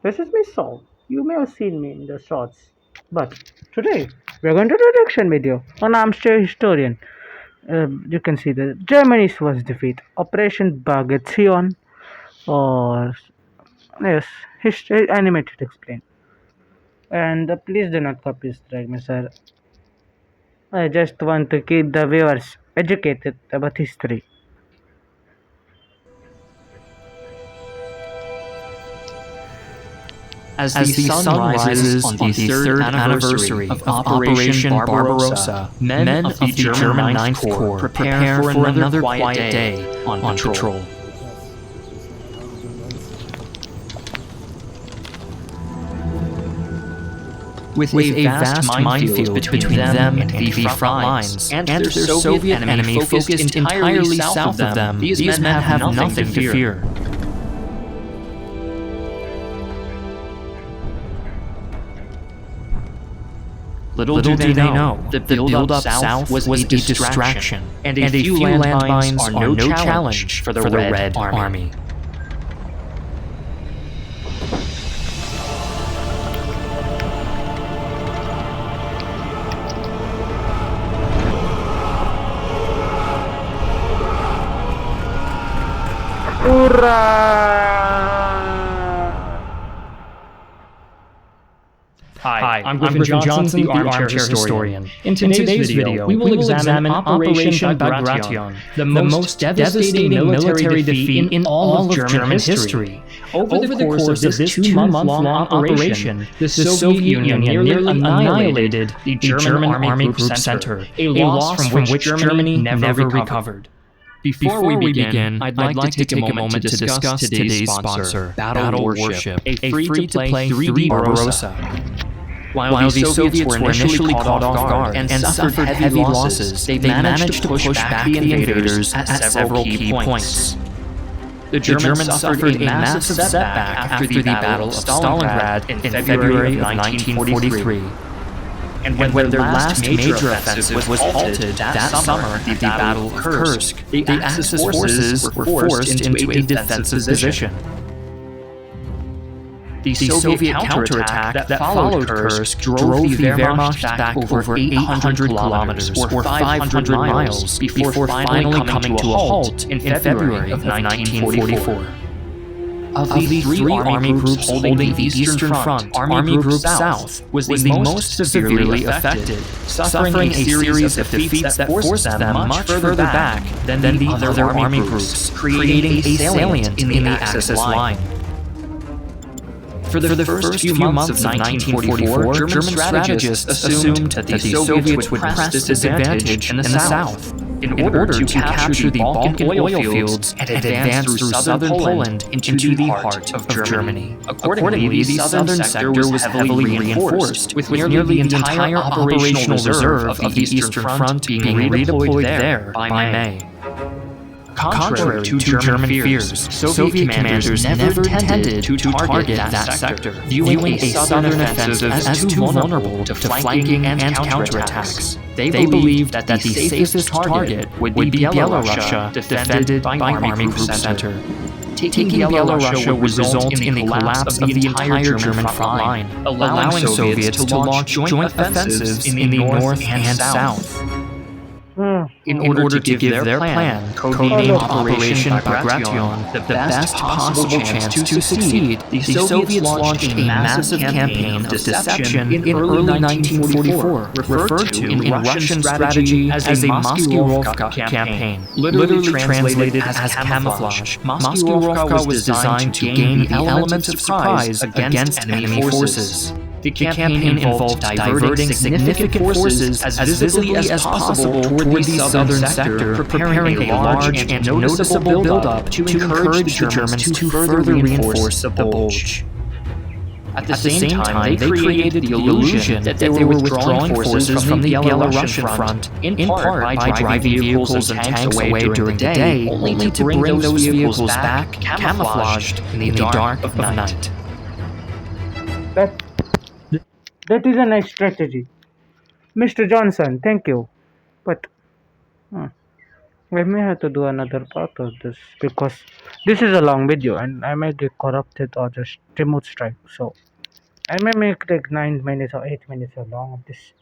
This is me Saul. You may have seen me in the shorts. But today we're going to do a reaction video on Armchair Historian. You can see the Germany's first defeat, Operation Bagration, or yes, history animated explain. And please do not copy strike me, sir. I just want to keep the viewers educated about history. As the sun rises on the third anniversary of Operation Barbarossa, men of the German Ninth Corps prepare for another quiet day on patrol. With a vast minefield between them and the front lines, and their Soviet enemy focused entirely south of them, these men have nothing to fear. Little do they know, the build-up south was a distraction, and a few landmines are no challenge for the Red Army. Hoorah! Hi, I'm Griffin Johnson, the Armchair Historian. In today's video, we will examine Operation Bagration, the most devastating military defeat in all of German history. Over the course of this two-month-long operation, the Soviet Union nearly annihilated the German Army Group Center, a loss from which Germany never recovered. Before we begin, I'd like to take a moment to discuss today's sponsor, Battle Warship, a free-to-play 3D Barbarossa. While the Soviets were initially caught off guard and suffered heavy losses, they managed to push back the invaders at several key points. The Germans suffered a massive setback after the Battle of Stalingrad in February of 1943. And when their last major offensive was halted that summer at the Battle of Kursk, the Axis forces were forced into a defensive position. The Soviet counterattack that followed Kursk drove the Wehrmacht back over 800 kilometers or 500 miles before finally coming to a halt in February of 1944. Of the three army groups holding the Eastern Front, Army Group South was the most severely affected, suffering a series of defeats that forced them much further back than the other army groups, creating a salient in the Axis line. For the first few months of 1944, German strategists assumed that the Soviets would press this advantage in the south in order to capture the Balkan oil fields and advance through southern Poland into the heart of Germany. Accordingly, the southern sector was heavily reinforced, with nearly the entire operational reserve of the Eastern Front being redeployed there by May. Contrary to German fears, Soviet commanders never tended to target that sector, viewing a southern offensive as too vulnerable to flanking and counterattacks. They believed that the safest target would be Byelorussia, defended by Army Group Center. Taking Byelorussia would result in the collapse of the entire German front line, allowing Soviets to launch joint offensives in the north and south. In order to give their plan, codenamed Operation Bagration, the best possible chance to succeed, the Soviets launched a massive campaign of deception in early 1944, referred to in Russian strategy as a Maskirovka campaign, literally translated as camouflage. Maskirovka was designed to gain the element of surprise against enemy forces. The campaign involved diverting significant forces as visibly as possible toward the southern sector, preparing a large and noticeable buildup to encourage the Germans to further reinforce the Bulge. At the same time, they created the illusion that they were withdrawing forces from the Belarusian front, in part by driving vehicles and tanks away during the day, only to bring those vehicles back camouflaged in the dark of night. That is a nice strategy. Mr. Johnson, thank you. But We may have to do another part of this because this is a long video and I may get corrupted or just remote strike. So I may make like 9 minutes or 8 minutes long of this.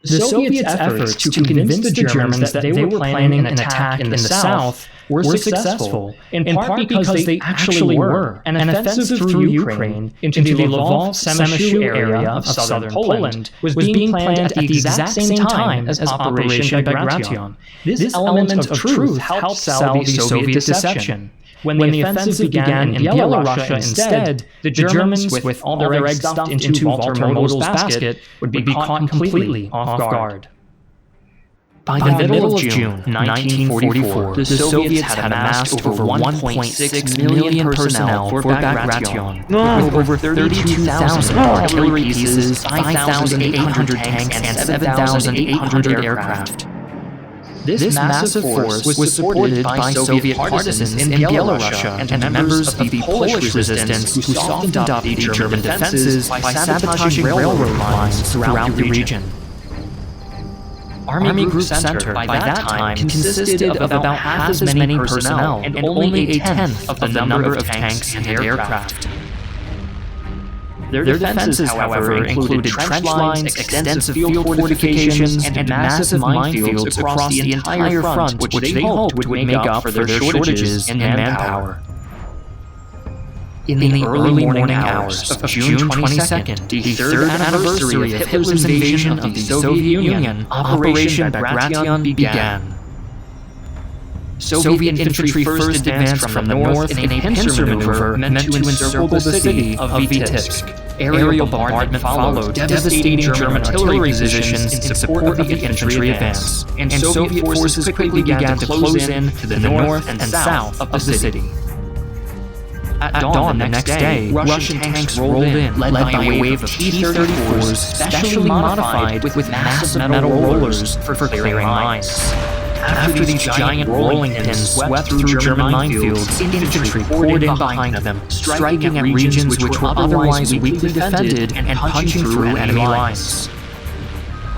The Soviets' efforts to convince the Germans that they were planning an attack in the south were successful, in part because they actually were. An offensive through Ukraine into the Lvov-Semeshu area of southern Poland was being planned at the exact same time as Operation Bagration. This element of truth helped sell the Soviet deception. When the offensive began in Byelorussia instead, the Germans, with all their eggs stuffed into Walter Modell's basket, would be caught completely off guard. By the middle of June 1944, the Soviets had amassed over 1.6 million personnel for Bagration, with over 32,000 artillery pieces, 5,800 tanks, and 7,800 aircraft. This massive force was supported by Soviet partisans in Byelorussia and members of the Polish resistance who softened up the German defenses by sabotaging railroad lines throughout the region. Army Group Center, by that time, consisted of about half as many personnel and only a tenth of the number of tanks and aircraft. Their defenses, however, included trench lines, extensive field fortifications, and massive minefields across the entire front, which they hoped would make up for their shortages in manpower. In the early morning hours of June 22nd, the third anniversary of Hitler's invasion of the Soviet Union, Operation Bagration began. Soviet infantry first advanced from the north in a pincer maneuver meant to encircle the city of Vitebsk. Aerial bombardment followed, devastating German artillery positions in support of the infantry advance, and Soviet forces quickly began to close in to the north and south of the city. At dawn the next day, Russian tanks rolled in, led by a wave of T-34s specially modified with massive metal rollers for clearing mines. After these giant rolling pins swept through German minefields, infantry poured in behind them, striking at regions which were otherwise weakly defended and punching through enemy lines.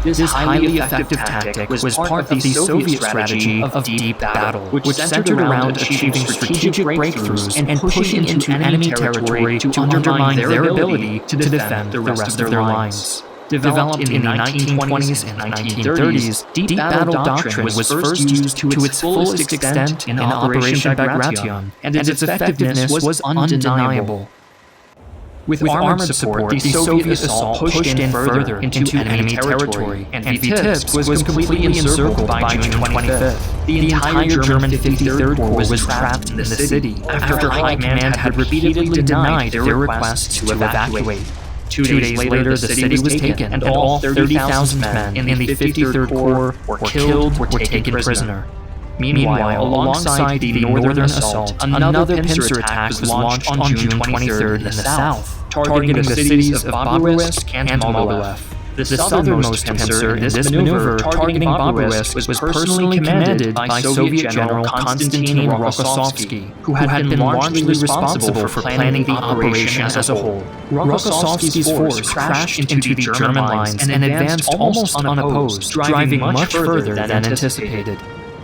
This highly effective tactic was part of the Soviet strategy of deep battle, which centered around achieving strategic breakthroughs and pushing into enemy territory to undermine their ability to defend the rest of their lines. Developed in the 1920s and 1930s, deep battle doctrine was first used to its fullest extent in Operation Bagration, and its effectiveness was undeniable. With armored support, the Soviet assault pushed in further into enemy territory, and Vitebsk was completely encircled by June 25th. The entire German 53rd Corps was trapped in the city after High Command had repeatedly denied their requests to evacuate. 2 days later, the city was taken, and all 30,000 men in the 53rd Corps were killed or taken prisoner. Meanwhile, alongside the northern assault, another pincer attack was launched on June 23rd in the south, targeting the cities of Baburesk and Mogilev. The southernmost pincer in this maneuver targeting Baburesk was personally commanded by Soviet General Konstantin Rokossovsky, who had been largely responsible for planning the operation as a whole. Rokossovsky's force crashed into the German lines and advanced almost unopposed, driving much further than anticipated.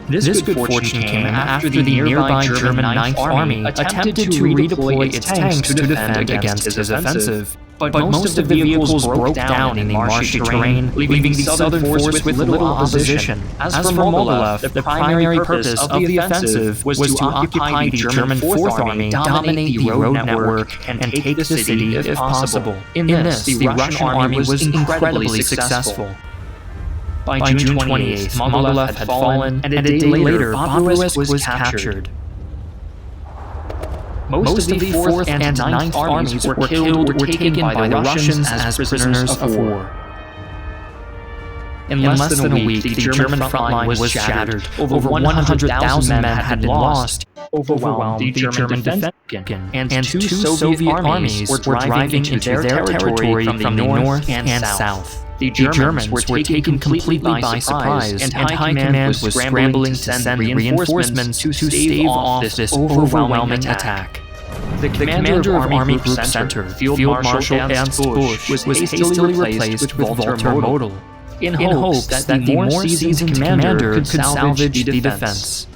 This good fortune came after the nearby German Ninth Army attempted to redeploy its tanks to defend against his offensive. But most of the vehicles broke down in the marshy terrain, leaving the southern force with little opposition. As for Mogilev, the primary purpose of the offensive was to occupy the German Fourth Army, dominate the road network, and take the city if possible. In this, the Russian army was incredibly successful. By June 28th, Mogilev had fallen, and a day later, Baburesk was captured. Most of the 4th and 9th armies were killed or taken by the Russians as prisoners of war. In less than a week, the German front line was shattered. Over 100,000 men had been lost, overwhelmed the German defense, and 2 Soviet armies were driving into their territory from the north and south. The Germans were taken completely by surprise, and High Command was scrambling to send reinforcements to stave off this overwhelming attack. The commander of Army Group Center, Field Marshal Ernst Busch, was hastily replaced with Walter Modell. in hopes that the more seasoned commander could salvage the defense.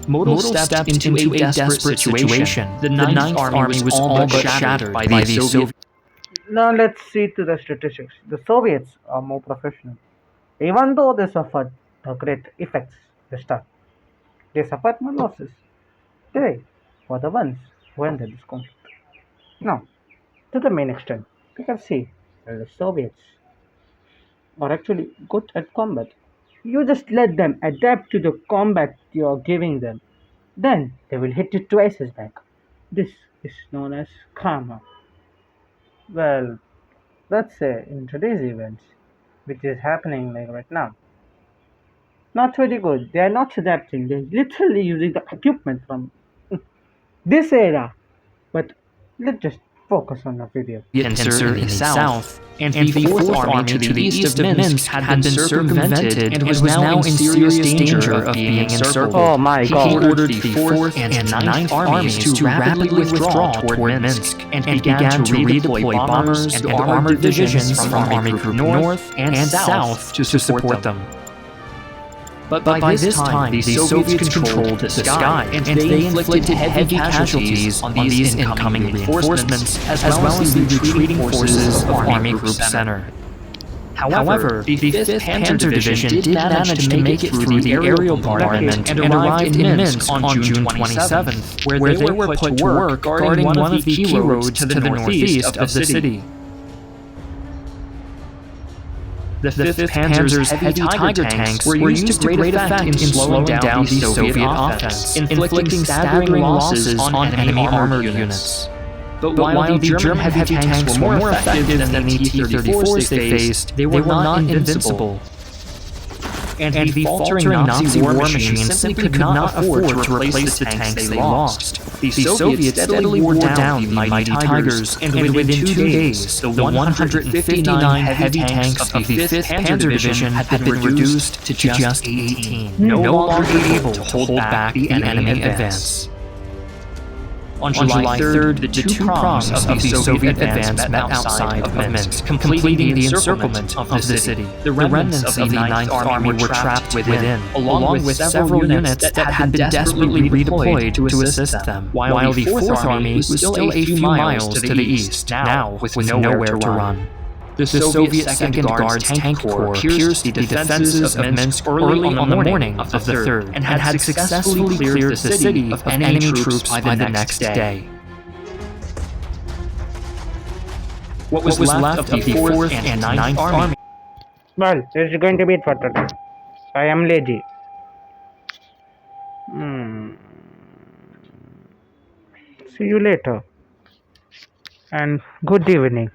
Model stepped into a desperate situation. The Ninth Army was all but shattered by the Soviet. Now let's see to the statistics. The Soviets are more professional. Even though they suffered the great effects at the start, they suffered no losses. They were the ones who ended this conflict. Now, to the main extent, we can see that the Soviets are actually good at combat. You just let them adapt to the combat you are giving them. Then they will hit you twice as back. This is known as karma. Well, let's say in today's events, which is happening like right now, not very good. They are not adapting. They're literally using the equipment from this era. But let's just focus on the video. Pincer in the south, and the Fourth Army to the east of Minsk had been circumvented and was now in serious danger of being encircled. Oh my He god. ordered the Fourth and Ninth Armies to rapidly withdraw toward Minsk and began to redeploy bombers and armored divisions from Army Group North and South to support them. But by this time, the Soviets controlled the sky, and they inflicted heavy casualties on these incoming reinforcements, as well as the retreating forces of Army Group Center. However, the 5th Panzer Division did manage to make it through the aerial bombardment and arrived in Minsk on June 27th, where they were put to work guarding one of the key roads to the northeast of the city. The 5th Panzer's heavy Tiger tanks were used to great effect in slowing down the Soviet offense, inflicting staggering losses on enemy armored units. But while the German heavy tanks were more effective than the T-34s they faced, they were not invincible. And the faltering Nazi war machine simply could not afford to replace the tanks they lost. The Soviets steadily wore down the mighty Tigers, and within 2 days, the 159 heavy tanks of the 5th Panzer Division had been reduced to just 18, no longer able to hold back the enemy advance. On July 3rd, the two prongs of the Soviet advance met outside of Minsk, completing the encirclement of the city. The remnants of the Ninth Army were trapped within, along with several units that had been desperately redeployed to assist them, while the Fourth Army was still a few miles to the east, now with nowhere to run. The Soviet Second Guards Tank Corps pierced the defenses of Minsk early on the morning of the 3rd, and had successfully cleared the city of enemy troops by the next day. What was left of the 4th and 9th Army? Well, this is going to be it for today. I am lazy. See you later. And good evening.